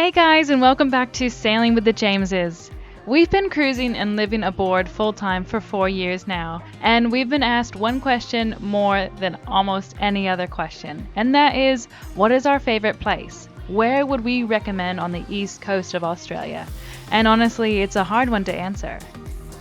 Hey guys, and welcome back to Sailing with the Jameses. We've been cruising and living aboard full-time for 4 years now, and we've been asked one question more than almost any other question, and that is, what is our favorite place? Where would we recommend on the east coast of Australia? And honestly, it's a hard one to answer.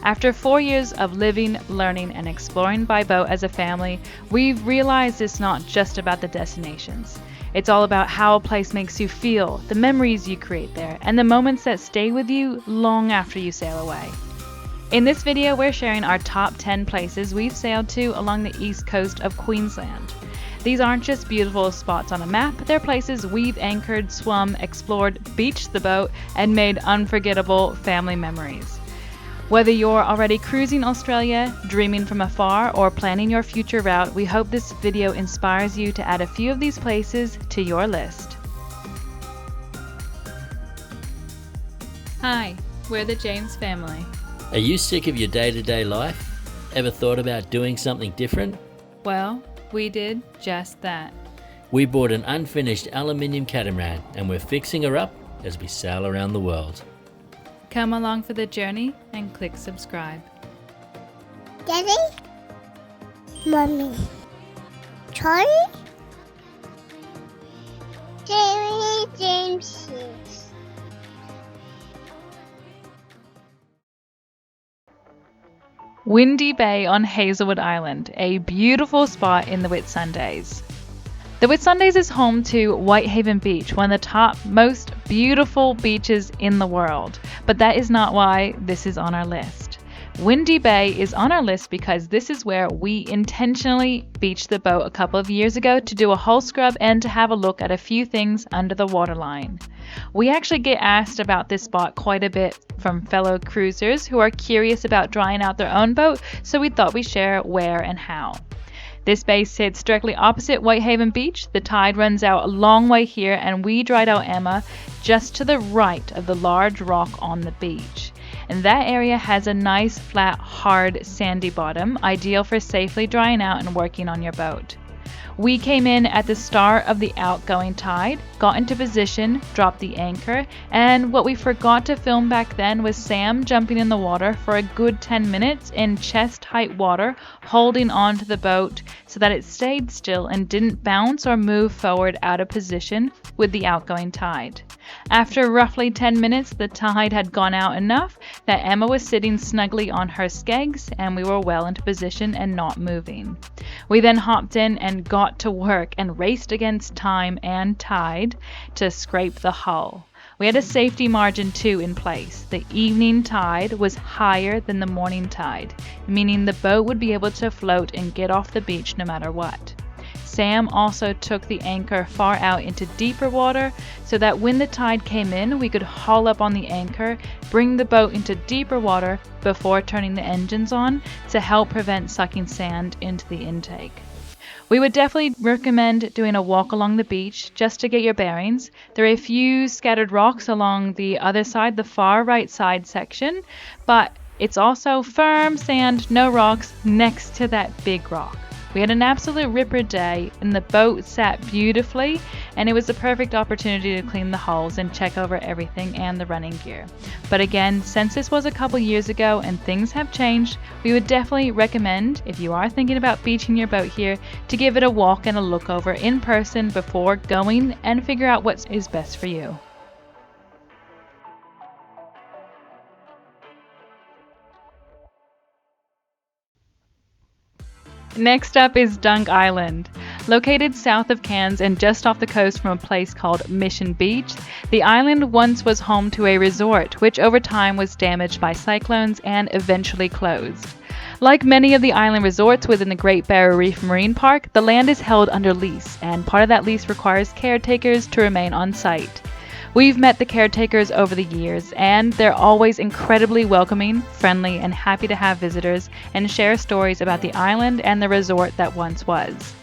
After 4 years of living, learning, and exploring by boat as a family, we've realized it's not just about the destinations. It's all about how a place makes you feel, the memories you create there, and the moments that stay with you long after you sail away. In this video, we're sharing our top 10 places we've sailed to along the east coast of Queensland. These aren't just beautiful spots on a map, they're places we've anchored, swum, explored, beached the boat, and made unforgettable family memories. Whether you're already cruising Australia, dreaming from afar, or planning your future route, we hope this video inspires you to add a few of these places to your list. Hi, we're the James family. Are you sick of your day-to-day life? Ever thought about doing something different? Well, we did just that. We bought an unfinished aluminium catamaran and we're fixing her up as we sail around the world. Come along for the journey and click subscribe. Daddy? Mommy? Charlie? James. Windy Bay on Hazelwood Island, a beautiful spot in the Whitsundays. The Whitsundays is home to Whitehaven Beach, one of the top most beautiful beaches in the world. But that is not why this is on our list. Windy Bay is on our list because this is where we intentionally beached the boat a couple of years ago to do a hull scrub and to have a look at a few things under the waterline. We actually get asked about this spot quite a bit from fellow cruisers who are curious about drying out their own boat, so we thought we'd share where and how. This bay sits directly opposite Whitehaven Beach. The tide runs out a long way here, and we dried out Emma just to the right of the large rock on the beach. And that area has a nice, flat, hard, sandy bottom, ideal for safely drying out and working on your boat. We came in at the start of the outgoing tide, got into position, dropped the anchor, and what we forgot to film back then was Sam jumping in the water for a good 10 minutes in chest-height water, holding on to the boat so that it stayed still and didn't bounce or move forward out of position with the outgoing tide. After roughly 10 minutes, the tide had gone out enough that Emma was sitting snugly on her skegs and we were well into position and not moving. We then hopped in and got to work and raced against time and tide to scrape the hull. We had a safety margin too in place. The evening tide was higher than the morning tide, meaning the boat would be able to float and get off the beach no matter what. Sam also took the anchor far out into deeper water so that when the tide came in, we could haul up on the anchor, bring the boat into deeper water before turning the engines on to help prevent sucking sand into the intake. We would definitely recommend doing a walk along the beach just to get your bearings. There are a few scattered rocks along the other side, the far right side section, but it's also firm sand, no rocks, next to that big rock. We had an absolute ripper day and the boat sat beautifully, and it was the perfect opportunity to clean the hulls and check over everything and the running gear. But again, since this was a couple years ago and things have changed, we would definitely recommend, if you are thinking about beaching your boat here, to give it a walk and a look over in person before going and figure out what is best for you. Next up is Dunk Island. Located south of Cairns and just off the coast from a place called Mission Beach, the island once was home to a resort, which over time was damaged by cyclones and eventually closed. Like many of the island resorts within the Great Barrier Reef Marine Park, the land is held under lease, and part of that lease requires caretakers to remain on site. We've met the caretakers over the years, and they're always incredibly welcoming, friendly, and happy to have visitors and share stories about the island and the resort that once was.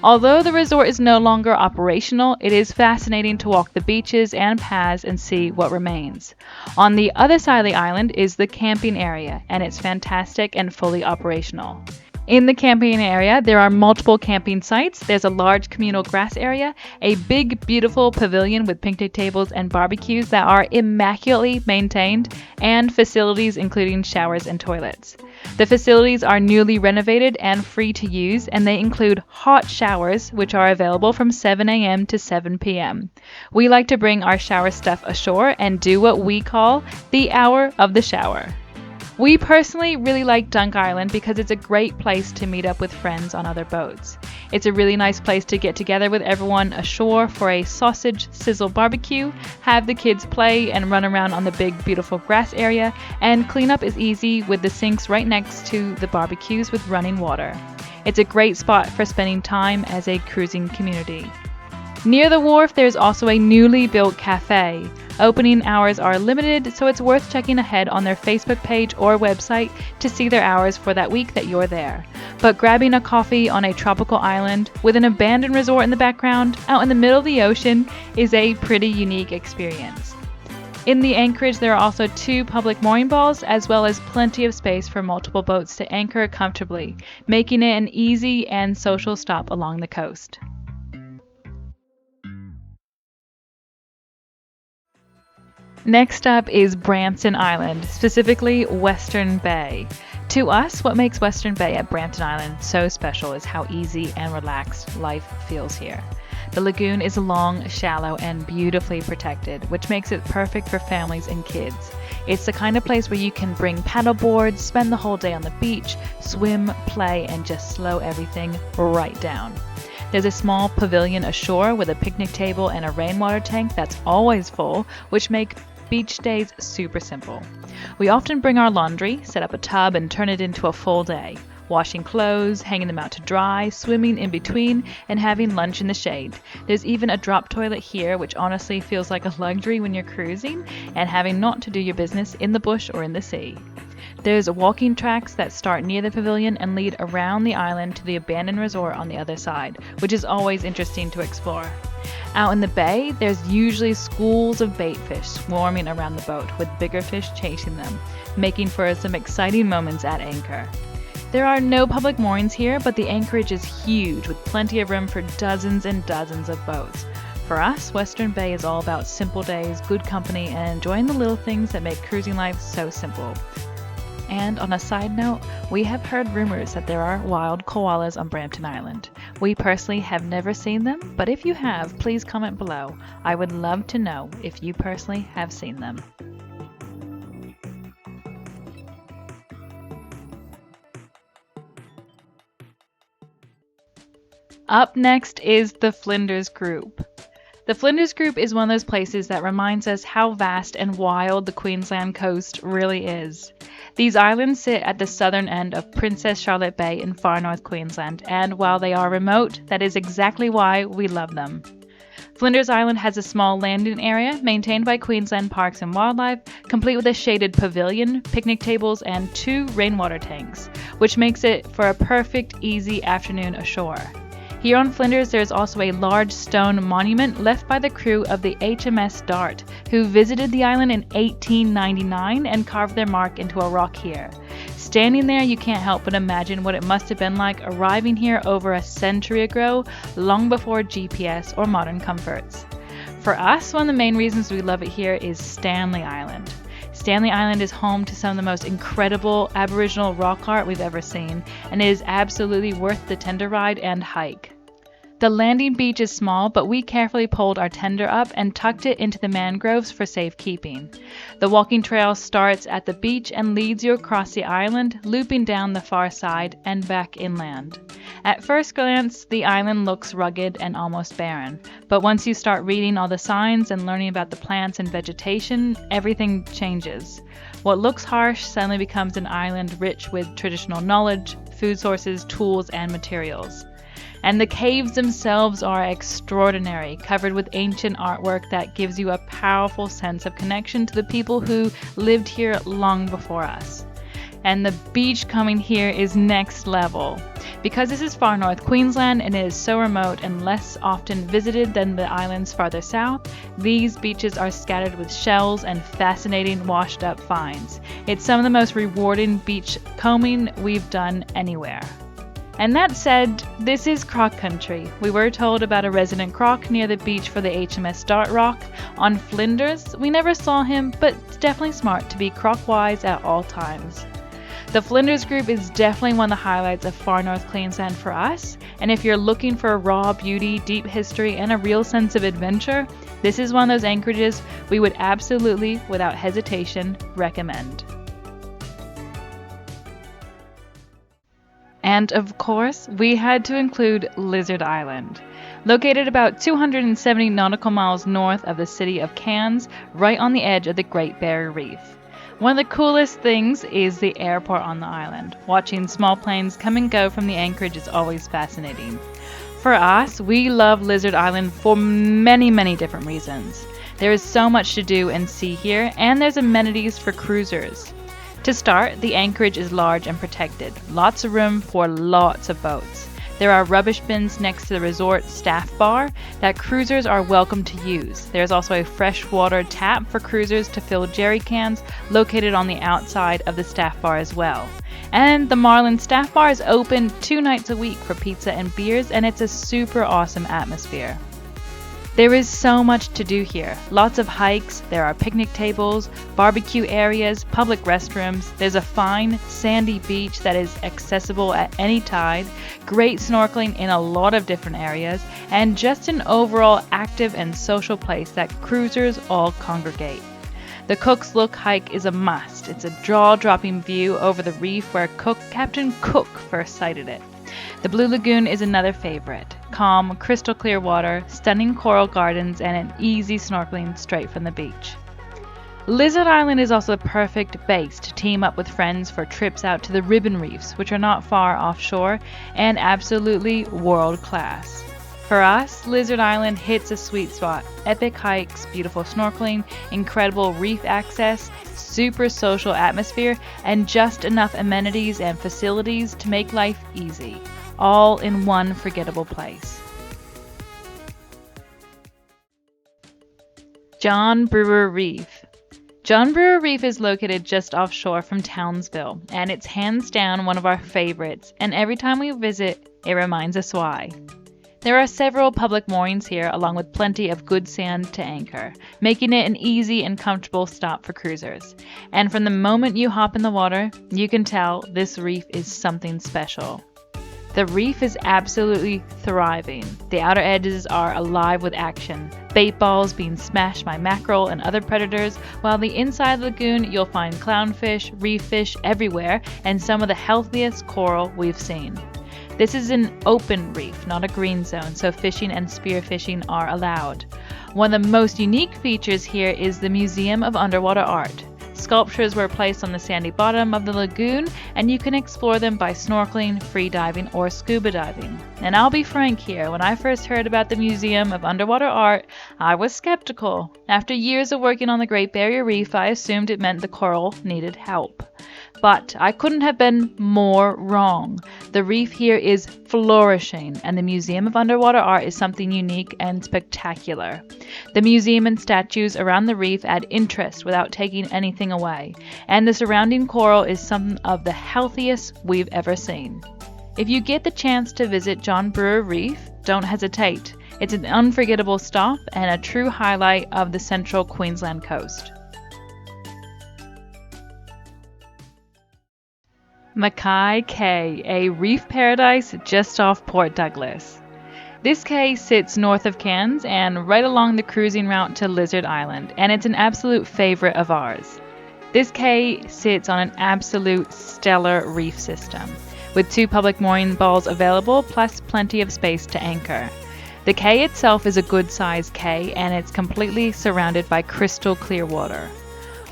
Although the resort is no longer operational, it is fascinating to walk the beaches and paths and see what remains. On the other side of the island is the camping area, and it's fantastic and fully operational. In the camping area, there are multiple camping sites. There's a large communal grass area, a big, beautiful pavilion with picnic tables and barbecues that are immaculately maintained, and facilities including showers and toilets. The facilities are newly renovated and free to use, and they include hot showers, which are available from 7 a.m. to 7 p.m. We like to bring our shower stuff ashore and do what we call the hour of the shower. We personally really like Dunk Island because it's a great place to meet up with friends on other boats. It's a really nice place to get together with everyone ashore for a sausage sizzle barbecue, have the kids play and run around on the big beautiful grass area, and cleanup is easy with the sinks right next to the barbecues with running water. It's a great spot for spending time as a cruising community. Near the wharf, there's also a newly built cafe. Opening hours are limited, so it's worth checking ahead on their Facebook page or website to see their hours for that week that you're there. But grabbing a coffee on a tropical island with an abandoned resort in the background, out in the middle of the ocean, is a pretty unique experience. In the anchorage, there are also 2 public mooring balls, as well as plenty of space for multiple boats to anchor comfortably, making it an easy and social stop along the coast. Next up is Brampton Island, specifically Western Bay. To us, what makes Western Bay at Brampton Island so special is how easy and relaxed life feels here. The lagoon is long, shallow, and beautifully protected, which makes it perfect for families and kids. It's the kind of place where you can bring paddle boards, spend the whole day on the beach, swim, play, and just slow everything right down. There's a small pavilion ashore with a picnic table and a rainwater tank that's always full, which make beach days super simple. We often bring our laundry, set up a tub, and turn it into a full day. Washing clothes, hanging them out to dry, swimming in between, and having lunch in the shade. There's even a drop toilet here, which honestly feels like a luxury when you're cruising and having not to do your business in the bush or in the sea. There's walking tracks that start near the pavilion and lead around the island to the abandoned resort on the other side, which is always interesting to explore. Out in the bay, there's usually schools of baitfish swarming around the boat, with bigger fish chasing them, making for some exciting moments at anchor. There are no public moorings here, but the anchorage is huge, with plenty of room for dozens and dozens of boats. For us, Western Bay is all about simple days, good company, and enjoying the little things that make cruising life so simple. And on a side note, we have heard rumors that there are wild koalas on Brampton Island. We personally have never seen them, but if you have, please comment below. I would love to know if you personally have seen them. Up next is the Flinders Group. The Flinders Group is one of those places that reminds us how vast and wild the Queensland coast really is. These islands sit at the southern end of Princess Charlotte Bay in Far North Queensland, and while they are remote, that is exactly why we love them. Flinders Island has a small landing area maintained by Queensland Parks and Wildlife, complete with a shaded pavilion, picnic tables, and 2 rainwater tanks, which makes it for a perfect, easy afternoon ashore. Here on Flinders, there is also a large stone monument left by the crew of the HMS Dart, who visited the island in 1899 and carved their mark into a rock here. Standing there, you can't help but imagine what it must have been like arriving here over a century ago, long before GPS or modern comforts. For us, one of the main reasons we love it here is Stanley Island. Stanley Island is home to some of the most incredible Aboriginal rock art we've ever seen, and it is absolutely worth the tender ride and hike. The landing beach is small, but we carefully pulled our tender up and tucked it into the mangroves for safekeeping. The walking trail starts at the beach and leads you across the island, looping down the far side and back inland. At first glance, the island looks rugged and almost barren, but once you start reading all the signs and learning about the plants and vegetation, everything changes. What looks harsh suddenly becomes an island rich with traditional knowledge, food sources, tools, and materials. And the caves themselves are extraordinary, covered with ancient artwork that gives you a powerful sense of connection to the people who lived here long before us. And the beachcombing here is next level. Because this is Far North Queensland and it is so remote and less often visited than the islands farther south, these beaches are scattered with shells and fascinating washed up finds. It's some of the most rewarding beach combing we've done anywhere. And that said, this is croc country. We were told about a resident croc near the beach for the HMS Dart Rock. On Flinders, we never saw him, but it's definitely smart to be croc-wise at all times. The Flinders group is definitely one of the highlights of Far North Queensland for us, and if you're looking for raw beauty, deep history, and a real sense of adventure, this is one of those anchorages we would absolutely, without hesitation, recommend. And of course, we had to include Lizard Island. Located about 270 nautical miles north of the city of Cairns, right on the edge of the Great Barrier Reef. One of the coolest things is the airport on the island. Watching small planes come and go from the anchorage is always fascinating. For us, we love Lizard Island for many different reasons. There is so much to do and see here, and there's amenities for cruisers. To start, the anchorage is large and protected. Lots of room for lots of boats. There are rubbish bins next to the resort staff bar that cruisers are welcome to use. There's also a freshwater tap for cruisers to fill jerry cans located on the outside of the staff bar as well. And the Marlin staff bar is open 2 nights a week for pizza and beers, and it's a super awesome atmosphere. There is so much to do here. Lots of hikes, there are picnic tables, barbecue areas, public restrooms, there's a fine sandy beach that is accessible at any tide, great snorkeling in a lot of different areas, and just an overall active and social place that cruisers all congregate. The Cook's Look hike is a must. It's a jaw-dropping view over the reef where Captain Cook first sighted it. The Blue Lagoon is another favorite. Calm, crystal clear water, stunning coral gardens, and an easy snorkeling straight from the beach. Lizard Island is also the perfect base to team up with friends for trips out to the Ribbon Reefs, which are not far offshore and absolutely world class. For us, Lizard Island hits a sweet spot. Epic hikes, beautiful snorkeling, incredible reef access, super social atmosphere, and just enough amenities and facilities to make life easy, all in one forgettable place. John Brewer Reef. John Brewer Reef is located just offshore from Townsville, and it's hands down one of our favorites, and every time we visit, it reminds us why. There are several public moorings here, along with plenty of good sand to anchor, making it an easy and comfortable stop for cruisers. And from the moment you hop in the water, you can tell this reef is something special. The reef is absolutely thriving. The outer edges are alive with action, bait balls being smashed by mackerel and other predators, while the inside of the lagoon you'll find clownfish, reef fish everywhere, and some of the healthiest coral we've seen. This is an open reef, not a green zone, so fishing and spearfishing are allowed. One of the most unique features here is the Museum of Underwater Art. Sculptures were placed on the sandy bottom of the lagoon, and you can explore them by snorkeling, free diving, or scuba diving. And I'll be frank here, when I first heard about the Museum of Underwater Art, I was skeptical. After years of working on the Great Barrier Reef, I assumed it meant the coral needed help. But I couldn't have been more wrong. The reef here is flourishing, and the Museum of Underwater Art is something unique and spectacular. The museum and statues around the reef add interest without taking anything away, and the surrounding coral is some of the healthiest we've ever seen. If you get the chance to visit John Brewer Reef, don't hesitate. It's an unforgettable stop and a true highlight of the central Queensland coast. Mackay Cay, a reef paradise just off Port Douglas. This cay sits north of Cairns and right along the cruising route to Lizard Island, and it's an absolute favorite of ours. This cay sits on an absolute stellar reef system, with 2 public mooring balls available plus plenty of space to anchor. The cay itself is a good-sized cay, and it's completely surrounded by crystal clear water.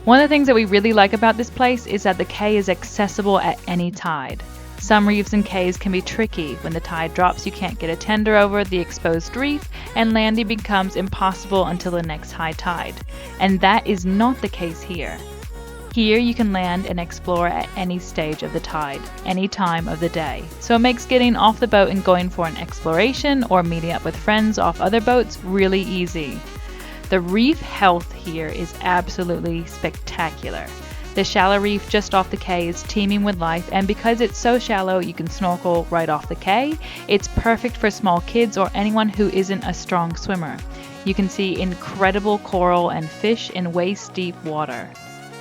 One of the things that we really like about this place is that the cay is accessible at any tide. Some reefs and cays can be tricky. When the tide drops, you can't get a tender over the exposed reef, and landing becomes impossible until the next high tide. And that is not the case here. Here you can land and explore at any stage of the tide, any time of the day. So it makes getting off the boat and going for an exploration or meeting up with friends off other boats really easy. The reef health here is absolutely spectacular. The shallow reef just off the quay is teeming with life, and because it's so shallow you can snorkel right off the quay. It's perfect for small kids or anyone who isn't a strong swimmer. You can see incredible coral and fish in waist-deep water.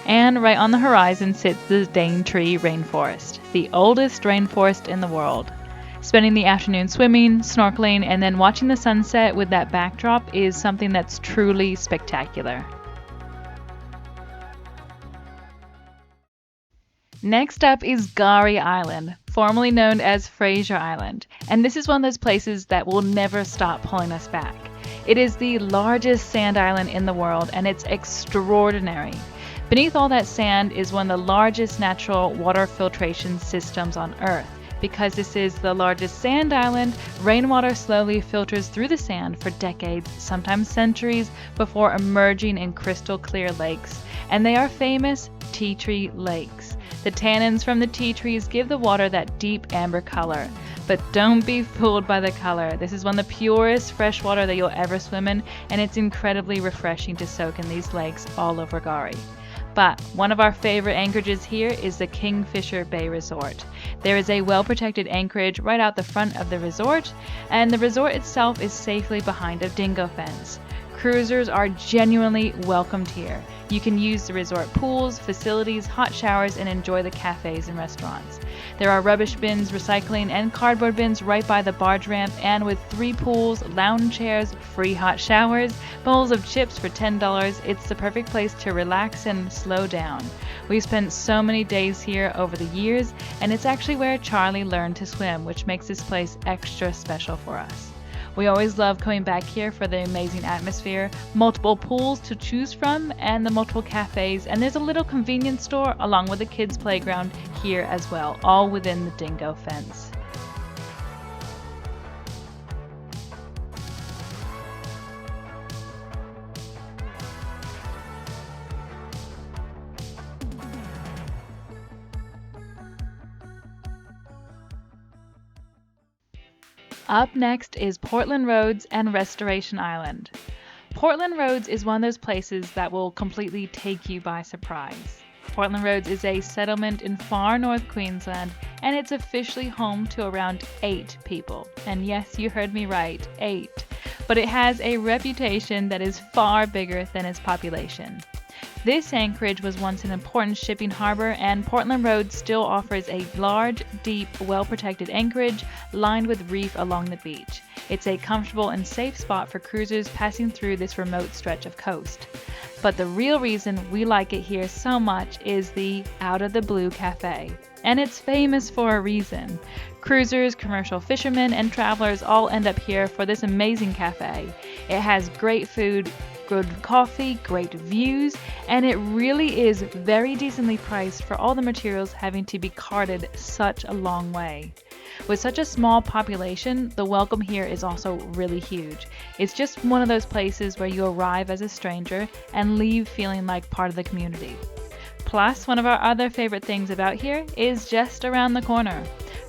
And right on the horizon sits the Daintree rainforest, the oldest rainforest in the world. Spending the afternoon swimming, snorkeling, and then watching the sunset with that backdrop is something that's truly spectacular. Next up is Garry Island, formerly known as Fraser Island, and this is one of those places that will never stop pulling us back. It is the largest sand island in the world, and it's extraordinary. Beneath all that sand is one of the largest natural water filtration systems on Earth. Because this is the largest sand island, rainwater slowly filters through the sand for decades, sometimes centuries, before emerging in crystal clear lakes. And they are famous tea tree lakes. The tannins from the tea trees give the water that deep amber color. But don't be fooled by the color. This is one of the purest fresh water that you'll ever swim in, and it's incredibly refreshing to soak in these lakes all over Garry. But one of our favorite anchorages here is the Kingfisher Bay Resort. There is a well-protected anchorage right out the front of the resort, and the resort itself is safely behind a dingo fence. Cruisers are genuinely welcomed here. You can use the resort pools, facilities, hot showers, and enjoy the cafes and restaurants. There are rubbish bins, recycling, and cardboard bins right by the barge ramp, and with 3 pools, lounge chairs, free hot showers, bowls of chips for $10, it's the perfect place to relax and slow down. We've spent so many days here over the years, and it's actually where Charlie learned to swim, which makes this place extra special for us. We always love coming back here for the amazing atmosphere, multiple pools to choose from, and the multiple cafes, and there's a little convenience store along with a kids' playground here as well, all within the dingo fence. Up next is Portland Roads and Restoration Island. Portland Roads is one of those places that will completely take you by surprise. Portland Roads is a settlement in far north Queensland, and it's officially home to around 8 people. And yes, you heard me right, 8. But it has a reputation that is far bigger than its population. This anchorage was once an important shipping harbor, and Portland Road still offers a large, deep, well-protected anchorage lined with reef along the beach. It's a comfortable and safe spot for cruisers passing through this remote stretch of coast. But the real reason we like it here so much is the Out of the Blue Cafe. And it's famous for a reason. Cruisers, commercial fishermen, and travelers all end up here for this amazing cafe. It has great food, good coffee, great views, and it really is very decently priced for all the materials having to be carted such a long way. With such a small population, the welcome here is also really huge. It's just one of those places where you arrive as a stranger and leave feeling like part of the community. Plus, one of our other favorite things about here is just around the corner,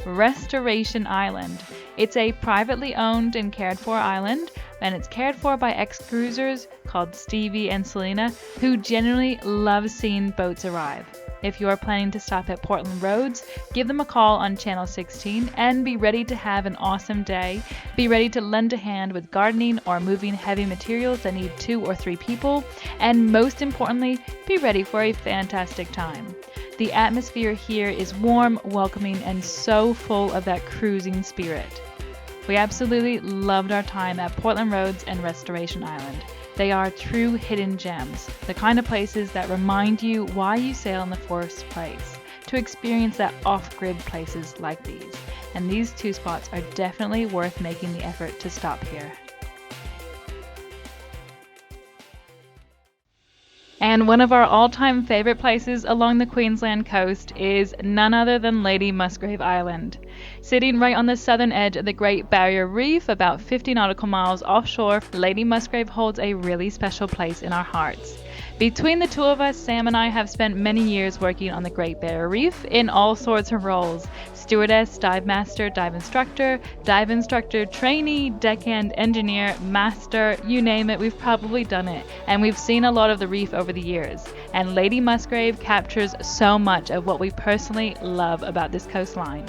Restoration Island. It's a privately owned and cared for island, and it's cared for by ex-cruisers called Stevie and Selena, who genuinely love seeing boats arrive. If you are planning to stop at Portland Roads, give them a call on Channel 16 and be ready to have an awesome day. Be ready to lend a hand with gardening or moving heavy materials that need 2 or 3 people, and most importantly, be ready for a fantastic time. The atmosphere here is warm, welcoming, and so full of that cruising spirit. We absolutely loved our time at Portland Roads and Restoration Island. They are true hidden gems, the kind of places that remind you why you sail in the first place, to experience that off-grid places like these. And these 2 spots are definitely worth making the effort to stop here. And one of our all-time favorite places along the Queensland coast is none other than Lady Musgrave Island. Sitting right on the southern edge of the Great Barrier Reef, about 50 nautical miles offshore, Lady Musgrave holds a really special place in our hearts. Between the two of us, Sam and I have spent many years working on the Great Barrier Reef in all sorts of roles: stewardess, dive master, dive instructor, trainee, deckhand, engineer, master, you name it, we've probably done it. And we've seen a lot of the reef over the years. And Lady Musgrave captures so much of what we personally love about this coastline.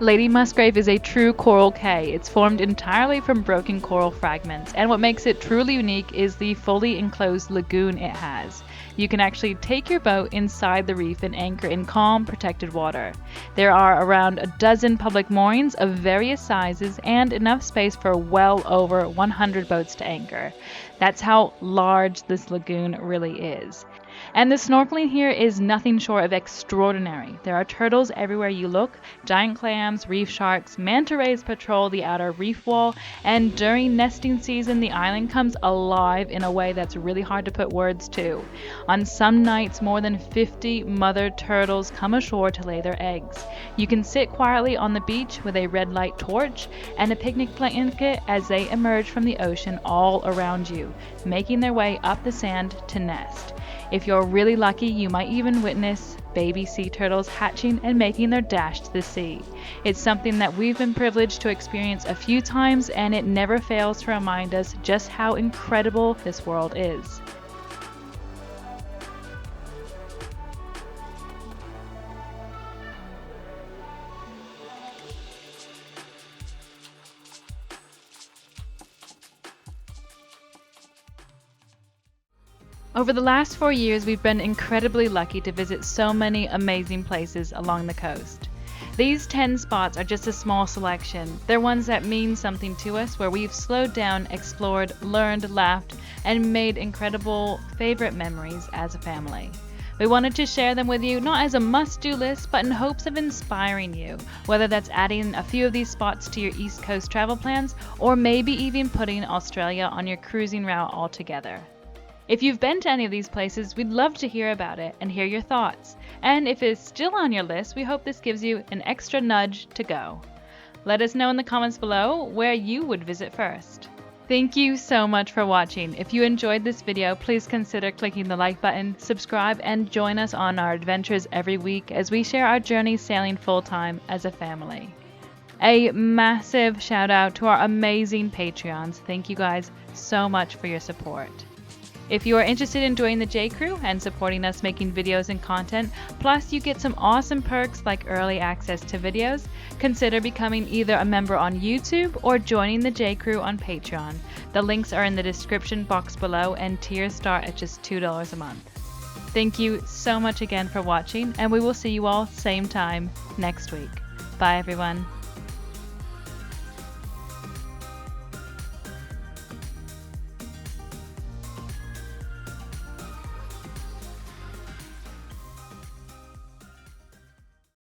Lady Musgrave is a true coral cay. It's formed entirely from broken coral fragments, and what makes it truly unique is the fully enclosed lagoon it has. You can actually take your boat inside the reef and anchor in calm, protected water. There are around a dozen public moorings of various sizes and enough space for well over 100 boats to anchor. That's how large this lagoon really is. And the snorkeling here is nothing short of extraordinary. There are turtles everywhere you look, giant clams, reef sharks, manta rays patrol the outer reef wall, and during nesting season the island comes alive in a way that's really hard to put words to. On some nights, more than 50 mother turtles come ashore to lay their eggs. You can sit quietly on the beach with a red light torch and a picnic blanket as they emerge from the ocean all around you, making their way up the sand to nest. If you're really lucky, you might even witness baby sea turtles hatching and making their dash to the sea. It's something that we've been privileged to experience a few times, and it never fails to remind us just how incredible this world is. Over the last 4 years, we've been incredibly lucky to visit so many amazing places along the coast. These 10 spots are just a small selection. They're ones that mean something to us, where we've slowed down, explored, learned, laughed, and made incredible favorite memories as a family. We wanted to share them with you, not as a must-do list, but in hopes of inspiring you, whether that's adding a few of these spots to your East Coast travel plans, or maybe even putting Australia on your cruising route altogether. If you've been to any of these places, we'd love to hear about it and hear your thoughts. And if it's still on your list, we hope this gives you an extra nudge to go. Let us know in the comments below where you would visit first. Thank you so much for watching. If you enjoyed this video, please consider clicking the like button, subscribe, and join us on our adventures every week as we share our journey sailing full-time as a family. A massive shout out to our amazing Patreons. Thank you guys so much for your support. If you are interested in joining the J Crew and supporting us making videos and content, plus you get some awesome perks like early access to videos, consider becoming either a member on YouTube or joining the J Crew on Patreon. The links are in the description box below, and tiers start at just $2 a month. Thank you so much again for watching, and we will see you all same time next week. Bye everyone.